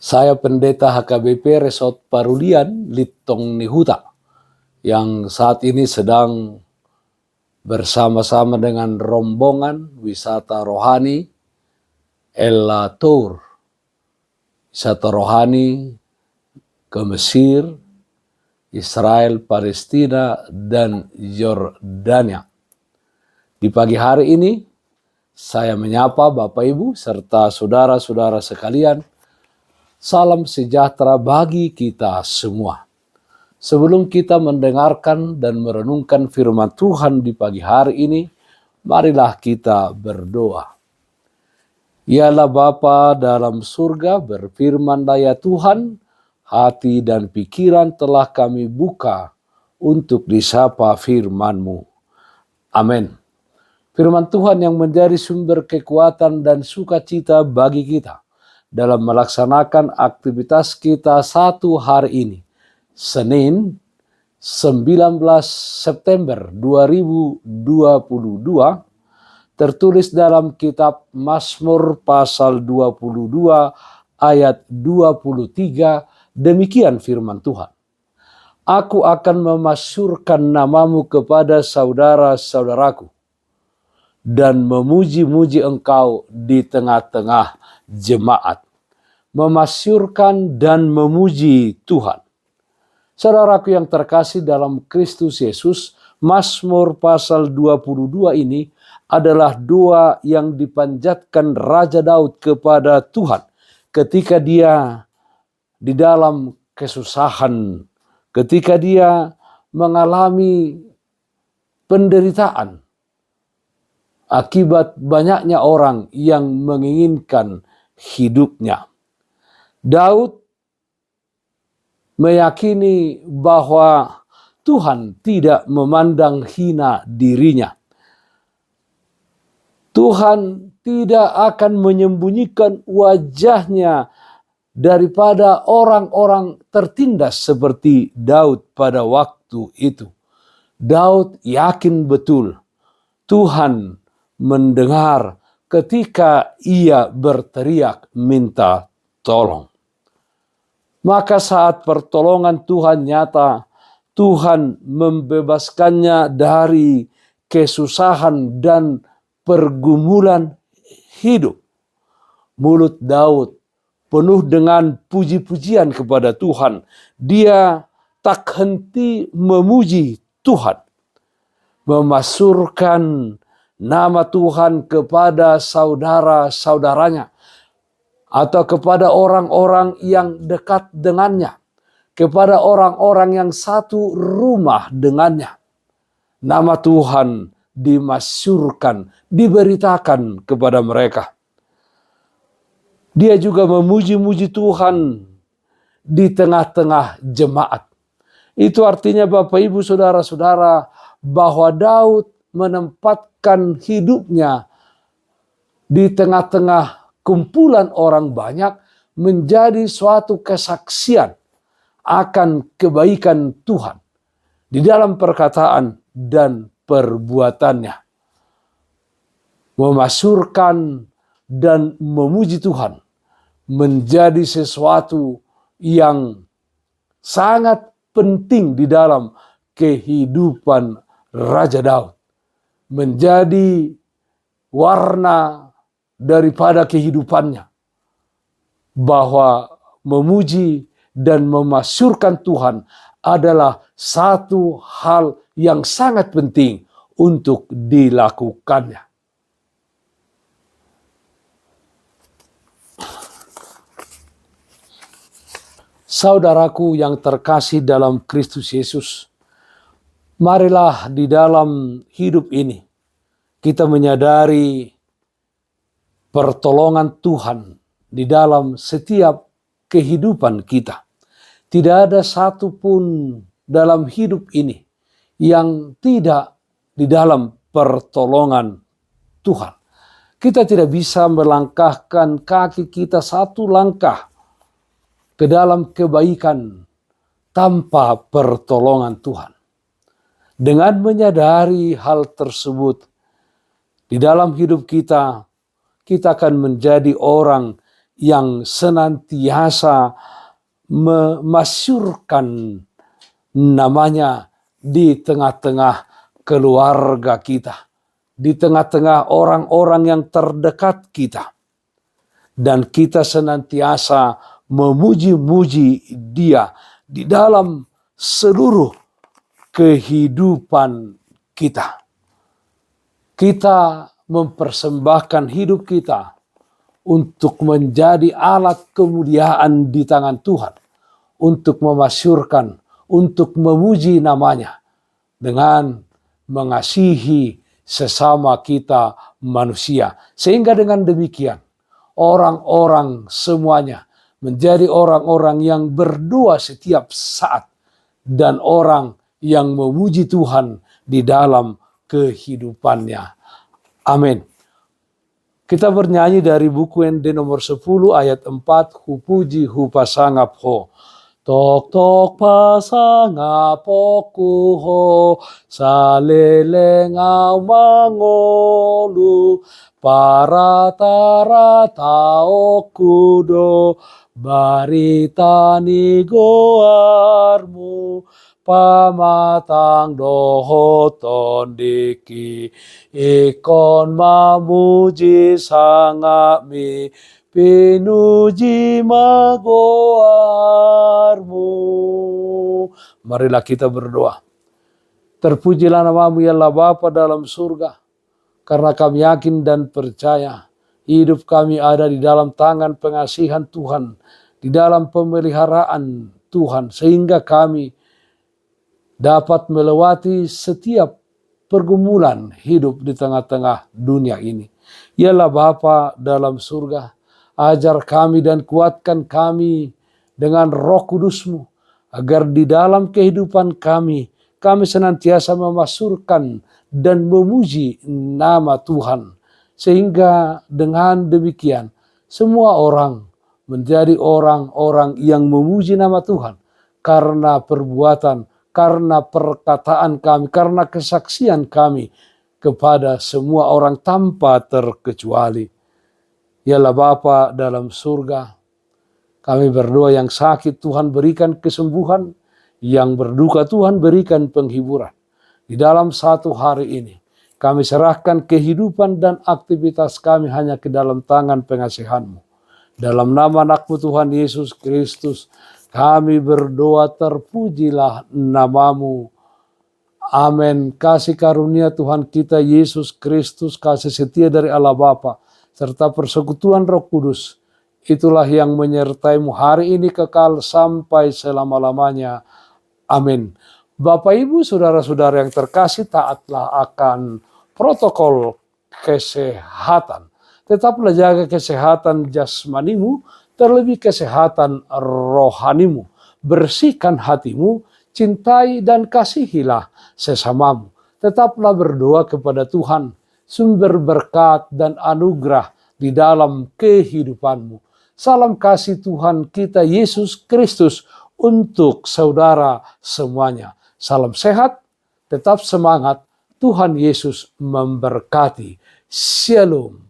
Saya Pendeta HKBP Resort Parulian Litong Nihuta yang saat ini sedang bersama-sama dengan rombongan wisata rohani Ella Tour. Wisata rohani ke Mesir, Israel, Palestina, dan Yordania. Di pagi hari ini, saya menyapa Bapak Ibu serta saudara-saudara sekalian. Salam sejahtera bagi kita semua. Sebelum kita mendengarkan dan merenungkan firman Tuhan di pagi hari ini, marilah kita berdoa. Ialah Bapa dalam surga, berfirmanlah ya Tuhan, hati dan pikiran telah kami buka untuk disapa firman-Mu. Amin. Firman Tuhan yang menjadi sumber kekuatan dan sukacita bagi kita dalam melaksanakan aktivitas kita satu hari ini, Senin 19 September 2022, tertulis dalam kitab Mazmur pasal 22 ayat 23, demikian firman Tuhan. Aku akan memasyurkan namamu kepada saudara-saudaraku dan memuji-muji engkau di tengah-tengah jemaat. Memasyurkan dan memuji Tuhan. Saudaraku yang terkasih dalam Kristus Yesus, Mazmur pasal 22 ini adalah doa yang dipanjatkan Raja Daud kepada Tuhan ketika dia di dalam kesusahan, ketika dia mengalami penderitaan akibat banyaknya orang yang menginginkan hidupnya. Daud meyakini bahwa Tuhan tidak memandang hina dirinya. Tuhan tidak akan menyembunyikan wajahnya daripada orang-orang tertindas seperti Daud pada waktu itu. Daud yakin betul Tuhan mendengar ketika ia berteriak minta tolong. Maka saat pertolongan Tuhan nyata, Tuhan membebaskannya dari kesusahan dan pergumulan hidup. Mulut Daud penuh dengan puji-pujian kepada Tuhan. Dia tak henti memuji Tuhan, memasyurkan nama Tuhan kepada saudara-saudaranya atau kepada orang-orang yang dekat dengannya, kepada orang-orang yang satu rumah dengannya. Nama Tuhan dimasyurkan, diberitakan kepada mereka. Dia juga memuji-muji Tuhan di tengah-tengah jemaat. Itu artinya Bapak Ibu Saudara-saudara bahwa Daud menempatkan hidupnya di tengah-tengah kumpulan orang banyak menjadi suatu kesaksian akan kebaikan Tuhan di dalam perkataan dan perbuatannya. Memasyurkan dan memuji Tuhan menjadi sesuatu yang sangat penting di dalam kehidupan Raja Daud. Menjadi warna daripada kehidupannya. Bahwa memuji dan memasyurkan Tuhan adalah satu hal yang sangat penting untuk dilakukannya. Saudaraku yang terkasih dalam Kristus Yesus, marilah di dalam hidup ini kita menyadari pertolongan Tuhan di dalam setiap kehidupan kita. Tidak ada satupun dalam hidup ini yang tidak di dalam pertolongan Tuhan. Kita tidak bisa melangkahkan kaki kita satu langkah ke dalam kebaikan tanpa pertolongan Tuhan. Dengan menyadari hal tersebut di dalam hidup kita, kita akan menjadi orang yang senantiasa memasyurkan namanya di tengah-tengah keluarga kita, di tengah-tengah orang-orang yang terdekat kita. Dan kita senantiasa memuji-muji Dia di dalam seluruh kehidupan kita. Kita mempersembahkan hidup kita untuk menjadi alat kemuliaan di tangan Tuhan, untuk memasyurkan, untuk memuji namanya dengan mengasihi sesama kita manusia. Sehingga dengan demikian orang-orang semuanya menjadi orang-orang yang berdoa setiap saat dan orang yang memuji Tuhan di dalam kehidupannya. Amin. Kita bernyanyi dari buku ND nomor 10 ayat 4, hu puji hu pasangap ho. Tok tok pasangap oku ho, salelengau mangolu, parata-rata oku do, baritani goarmu, pamatang dohoton diki, ikon mamuji sangami, pinuji magoarmu. Marilah kita berdoa. Terpujilah namamu ya Allah Bapa dalam surga, karena kami yakin dan percaya hidup kami ada di dalam tangan pengasihan Tuhan, di dalam pemeliharaan Tuhan, sehingga kami dapat melewati setiap pergumulan hidup di tengah-tengah dunia ini. Yalah Bapa dalam surga, ajar kami dan kuatkan kami dengan Roh Kudus-Mu, agar di dalam kehidupan kami senantiasa memasyurkan dan memuji nama Tuhan. Sehingga dengan demikian semua orang menjadi orang-orang yang memuji nama Tuhan karena perbuatan, karena perkataan kami, karena kesaksian kami kepada semua orang tanpa terkecuali. Yalah Bapa dalam surga, kami berdoa yang sakit Tuhan berikan kesembuhan, yang berduka Tuhan berikan penghiburan. Di dalam satu hari ini, kami serahkan kehidupan dan aktivitas kami hanya ke dalam tangan pengasihan-Mu. Dalam nama anak-Mu Tuhan Yesus Kristus, kami berdoa, terpujilah namamu. Amin. Kasih karunia Tuhan kita Yesus Kristus, kasih setia dari Allah Bapa, serta persekutuan Roh Kudus, itulah yang menyertaimu hari ini kekal sampai selama-lamanya. Amin. Bapak Ibu saudara-saudara yang terkasih, taatlah akan protokol kesehatan. Tetaplah jaga kesehatan jasmanimu, terlebih kesehatan rohanimu. Bersihkan hatimu, cintai dan kasihilah sesamamu. Tetaplah berdoa kepada Tuhan, sumber berkat dan anugerah di dalam kehidupanmu. Salam kasih Tuhan kita Yesus Kristus untuk saudara semuanya. Salam sehat, tetap semangat, Tuhan Yesus memberkati. Shalom.